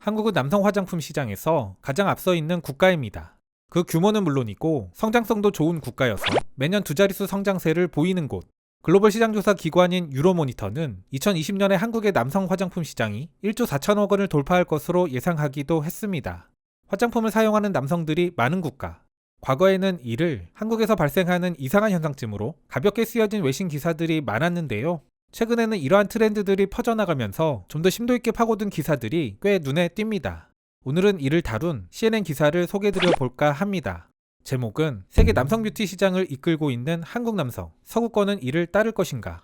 한국은 남성 화장품 시장에서 가장 앞서 있는 국가입니다. 그 규모는 물론이고 성장성도 좋은 국가여서 매년 두 자릿수 성장세를 보이는 곳. 글로벌 시장조사 기관인 유로모니터는 2020년에 한국의 남성 화장품 시장이 1조 4천억 원을 돌파할 것으로 예상하기도 했습니다. 화장품을 사용하는 남성들이 많은 국가. 과거에는 이를 한국에서 발생하는 이상한 현상쯤으로 가볍게 쓰여진 외신 기사들이 많았는데요. 최근에는 이러한 트렌드들이 퍼져나가면서 좀 더 심도 있게 파고든 기사들이 꽤 눈에 띕니다. 오늘은 이를 다룬 CNN 기사를 소개드려 볼까 합니다. 제목은 세계 남성 뷰티 시장을 이끌고 있는 한국 남성, 서구권은 이를 따를 것인가?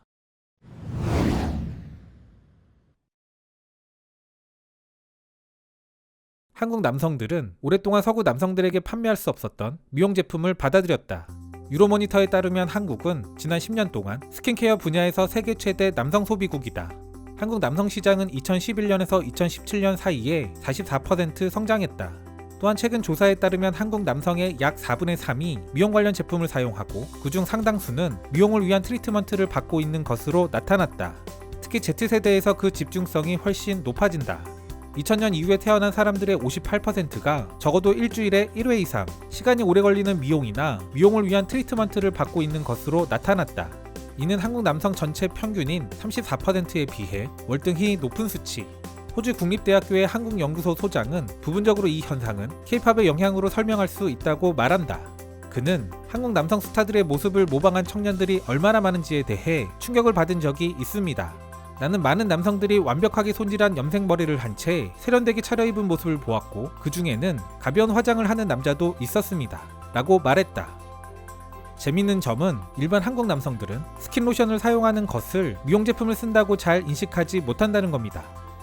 한국 남성들은 오랫동안 서구 남성들에게 판매할 수 없었던 미용 제품을 받아들였다. 유로모니터에 따르면 한국은 지난 10년 동안 스킨케어 분야에서 세계 최대 남성 소비국이다. 한국 남성 시장은 2011년에서 2017년 사이에 44% 성장했다. 또한 최근 조사에 따르면 한국 남성의 약 4분의 3이 미용 관련 제품을 사용하고 그중 상당수는 미용을 위한 트리트먼트를 받고 있는 것으로 나타났다. 특히 Z세대에서 그 집중성이 훨씬 높아진다. 2000년 이후에 태어난 사람들의 58%가 적어도 일주일에 1회 이상 시간이 오래 걸리는 미용이나 미용을 위한 트리트먼트를 받고 있는 것으로 나타났다. 이는 한국 남성 전체 평균인 34%에 비해 월등히 높은 수치. 호주 국립대학교의 한국연구소 소장은 부분적으로 이 현상은 K-팝의 영향으로 설명할 수 있다고 말한다. 그는 한국 남성 스타들의 모습을 모방한 청년들이 얼마나 많은지에 대해 충격을 받은 적이 있습니다. 나는 많은 남성들이 완벽하게 손질한 염색머리를 한 채 세련되게 차려입은 모습을 보았고 그 중에는 가벼운 화장을 하는 남자도 있었습니다. 라고 말했다. 재밌는 점은 일반 한국 남성들은 스킨로션을 사용하는 것을 미용 제품을 쓴다고 잘 인식하지 못한다는 겁니다.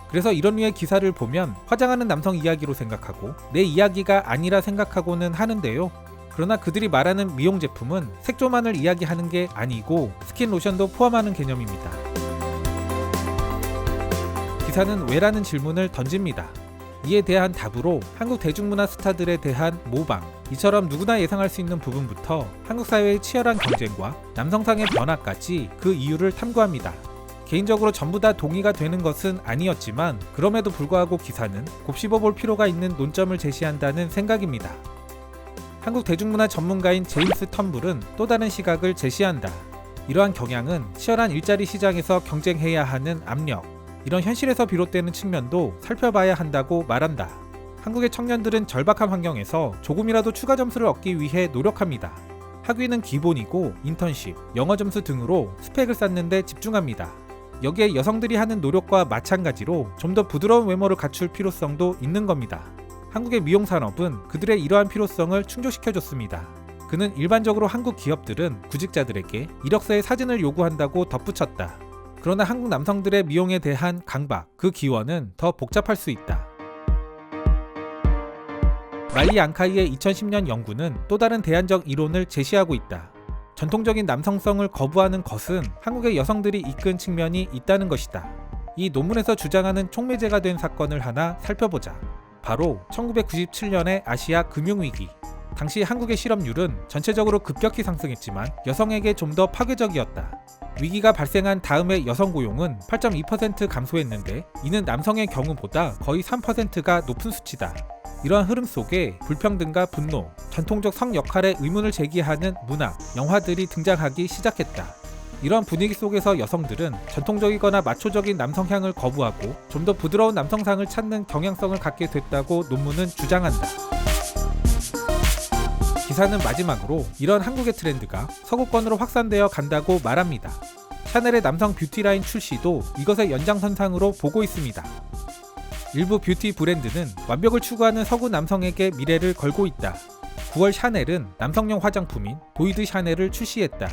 그래서 이런 류의 기사를 보면 화장하는 남성 이야기로 생각하고 내 이야기가 아니라 생각하고는 하는데요. 그러나 그들이 말하는 미용 제품은 색조만을 이야기하는 게 아니고 스킨로션도 포함하는 개념입니다. 기사는 왜라는 질문을 던집니다. 이에 대한 답으로 한국 대중문화 스타들에 대한 모방, 이처럼 누구나 예상할 수 있는 부분부터 한국 사회의 치열한 경쟁과 남성상의 변화까지 그 이유를 탐구합니다. 개인적으로 전부 다 동의가 되는 것은 아니었지만 그럼에도 불구하고 기사는 곱씹어볼 필요가 있는 논점을 제시한다는 생각입니다. 한국 대중문화 전문가인 제임스 텀블은 또 다른 시각을 제시한다. 이러한 경향은 치열한 일자리 시장에서 경쟁해야 하는 압력, 이런 현실에서 비롯되는 측면도 살펴봐야 한다고 말한다. 한국의 청년들은 절박한 환경에서 조금이라도 추가 점수를 얻기 위해 노력합니다. 학위는 기본이고 인턴십, 영어 점수 등으로 스펙을 쌓는 데 집중합니다. 여기에 여성들이 하는 노력과 마찬가지로 좀 더 부드러운 외모를 갖출 필요성도 있는 겁니다. 한국의 미용 산업은 그들의 이러한 필요성을 충족시켜줬습니다. 그는 일반적으로 한국 기업들은 구직자들에게 이력서에 사진을 요구한다고 덧붙였다. 그러나 한국 남성들의 미용에 대한 강박, 그 기원은 더 복잡할 수 있다. 말리 앙카이의 2010년 연구는 또 다른 대안적 이론을 제시하고 있다. 전통적인 남성성을 거부하는 것은 한국의 여성들이 이끈 측면이 있다는 것이다. 이 논문에서 주장하는 촉매제가 된 사건을 하나 살펴보자. 바로 1997년의 아시아 금융위기. 당시 한국의 실업률은 전체적으로 급격히 상승했지만 여성에게 좀 더 파괴적이었다. 위기가 발생한 다음에 여성 고용은 8.2% 감소했는데 이는 남성의 경우보다 거의 3%가 높은 수치다. 이러한 흐름 속에 불평등과 분노, 전통적 성 역할에 의문을 제기하는 문학, 영화들이 등장하기 시작했다. 이러한 분위기 속에서 여성들은 전통적이거나 마초적인 남성향을 거부하고 좀 더 부드러운 남성상을 찾는 경향성을 갖게 됐다고 논문은 주장한다. 기사는 마지막으로 이런 한국의 트렌드가 서구권으로 확산되어 간다고 말합니다. 샤넬의 남성 뷰티라인 출시도 이것의 연장선상으로 보고 있습니다. 일부 뷰티 브랜드는 완벽을 추구하는 서구 남성에게 미래를 걸고 있다. 9월 샤넬은 남성용 화장품인 보이드 샤넬을 출시했다.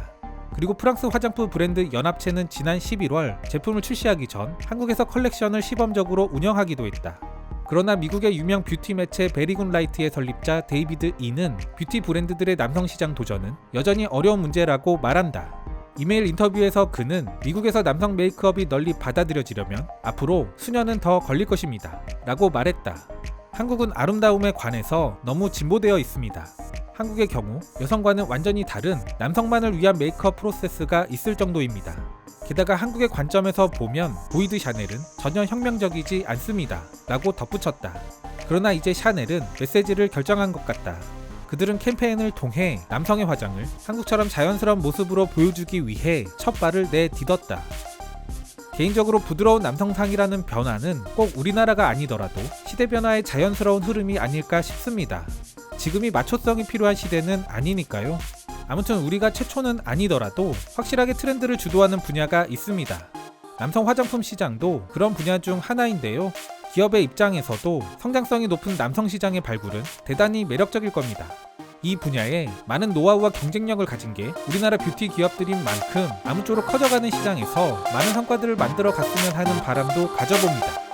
그리고 프랑스 화장품 브랜드 연합체는 지난 11월 제품을 출시하기 전 한국에서 컬렉션을 시범적으로 운영하기도 했다. 그러나 미국의 유명 뷰티 매체 베리굿라이트의 설립자 데이비드 이는 뷰티 브랜드들의 남성 시장 도전은 여전히 어려운 문제라고 말한다. 이메일 인터뷰에서 그는 미국에서 남성 메이크업이 널리 받아들여지려면 앞으로 수년은 더 걸릴 것입니다. 라고 말했다. 한국은 아름다움에 관해서 너무 진보되어 있습니다. 한국의 경우 여성과는 완전히 다른 남성만을 위한 메이크업 프로세스가 있을 정도입니다. 게다가 한국의 관점에서 보면 보이드 샤넬은 전혀 혁명적이지 않습니다 라고 덧붙였다. 그러나 이제 샤넬은 메시지를 결정한 것 같다. 그들은 캠페인을 통해 남성의 화장을 한국처럼 자연스러운 모습으로 보여주기 위해 첫 발을 내딛었다. 개인적으로 부드러운 남성상이라는 변화는 꼭 우리나라가 아니더라도 시대 변화의 자연스러운 흐름이 아닐까 싶습니다. 지금이 마초성이 필요한 시대는 아니니까요. 아무튼 우리가 최초는 아니더라도 확실하게 트렌드를 주도하는 분야가 있습니다. 남성 화장품 시장도 그런 분야 중 하나인데요. 기업의 입장에서도 성장성이 높은 남성 시장의 발굴은 대단히 매력적일 겁니다. 이 분야에 많은 노하우와 경쟁력을 가진 게 우리나라 뷰티 기업들인 만큼 아무쪼록 커져가는 시장에서 많은 성과들을 만들어 갔으면 하는 바람도 가져봅니다.